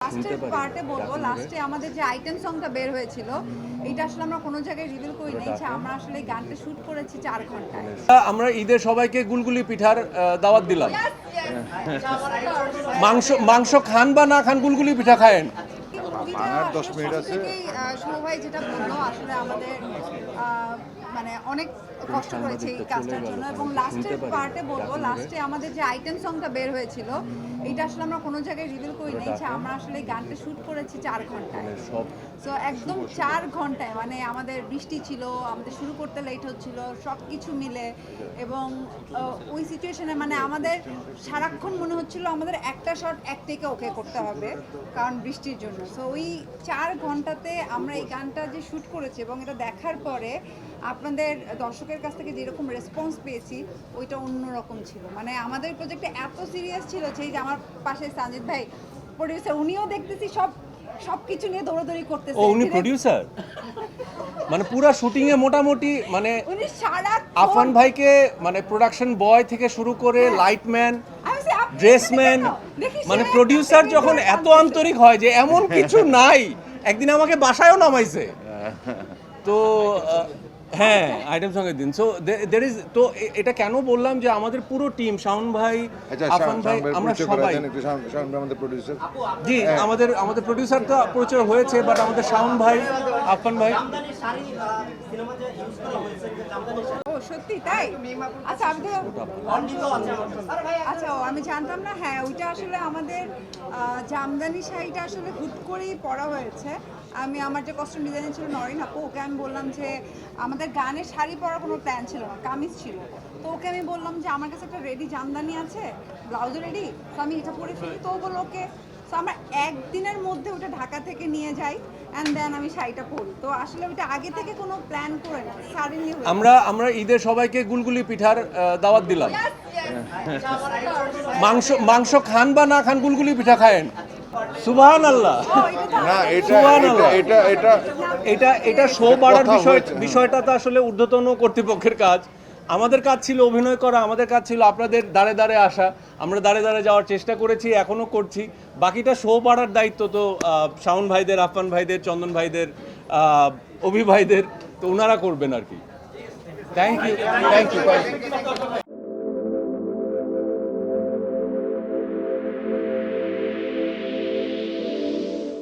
লাস্টের পার্টে বলবো, লাস্টে আমাদের যে আইটেম সংটা বের হয়েছিল এটা আসলে আমরা কোনো জায়গায় রিভিল করি নাই যে আমরা আসলে এই গানটা শুট করেছি 4 ঘন্টায়। আমরা ঈদের সবাইকে গুলগুলি পিঠার দাওয়াত দিলাম। মাংস খান বা না খান, গুলগুলি পিঠা খায়েন। শুভ ভাই যেটা বললো, আসলে আমাদের মানে অনেক কষ্ট করেছে এই কাজটার জন্য। এবং লাস্টের পার্টে বলবো, লাস্টে আমাদের যে আইটেম সংটা বের হয়েছিল এটা আসলে আমরা কোনো জায়গায় রিভিল করি নাই যে আমরা আসলে এই গানটা শুট করেছি 4 ঘন্টায়। সো একদম 4 ঘন্টায়, মানে আমাদের বৃষ্টি ছিল, আমাদের শুরু করতে লেট হচ্ছিল, সব কিছু মিলে। এবং ওই সিচুয়েশনে মানে আমাদের সারাক্ষণ মনে হচ্ছিল আমাদের একটা শট এক থেকে ওকে করতে হবে, কারণ বৃষ্টির জন্য। সো ওই 4 ঘন্টাতে আমরা এই গানটা যে শ্যুট করেছি এবং এটা দেখার পরে আপনাদের দর্শকের কাছ থেকে যেরকম রেসপন্স পেয়েছি ওইটা অন্যরকম ছিল। মানে আমাদের প্রজেক্টটা এত সিরিয়াস ছিল, সেই যে আমার পাশে সাজিদ ভাই প্রডিউসার, উনিও দেখতেছি সবকিছু নিয়ে দৌড়াদৌড়ি করতেছে। ও, উনি প্রডিউসার? মানে পুরো শুটিং এ মোটামুটি মানে উনি সারা আফান ভাইকে মানে প্রোডাকশন বয় থেকে শুরু করে লাইটম্যান, ড্রেসম্যান, মানে প্রডিউসার যখন এত আন্তরিক হয় যে এমন কিছু নাই, একদিন আমাকে বাসায়ও নামাইছে। তো হ্যাঁ, আইটেম সঙ্গে দিন। সো দের ইজ, তো এটা কেন বললাম যে আমাদের পুরো টিম, শাওন ভাই, আফান ভাই, আমরা সবাই, আমাদের প্রোডিউসার, জি আমাদের প্রোডিউসার তো পরিচয় হয়েছে, বাট আমাদের শাওন ভাই, আফান ভাই। ও সত্যি তাই? আচ্ছা আমি তো আমি জানতাম না। হ্যাঁ, ওইটা আসলে আমাদের জামদানি শাড়িটা আসলে হুট করেই পরা হয়েছে। আমি আমার যে কস্টিউম ডিজাইনার ছিল নরিন আপু, ওকে আমি বললাম যে আমাদের গানের শাড়ি পরার কোনো প্ল্যান ছিল না, কামিজ ছিল। তো ওকে আমি বললাম যে আমার কাছে একটা রেডি জামদানি আছে, ব্লাউজও রেডি, তো আমি এটা পরে ফেলি। তো ও বললো ওকে। তো আমরা একদিনের মধ্যে ওটা ঢাকা থেকে নিয়ে যাই, অ্যান্ড দেন আমি শাড়িটা পরি। তো আসলে ওইটা আগে থেকে কোনো প্ল্যান করে না, সাডেনলি হয়েছে। আমরা ঈদের সবাইকে গুলগুলি পিঠার দাওয়াত দিলাম। মাংস খান বা না খান, গুলগুলি পিঠা খায়েন। সুবহানাল্লাহ। না এটা শো বাড়ার বিষয়টা তো আসলে ঊর্ধ্বতন কর্তৃপক্ষের কাজ। আমাদের কাজ ছিল অভিনয় করা, আমাদের কাজ ছিল আপনাদের দাঁড়ে দাঁড়ে আসা। আমরা দাঁড়ে দাঁড়ে যাওয়ার চেষ্টা করেছি, এখনো করছি। বাকিটা শো বাড়ার দায়িত্ব তো শাওন ভাইদের, আফান ভাইদের, চন্দন ভাইদের, অভি ভাইদের, তো ওনারা করবেন আর কি। Thank you.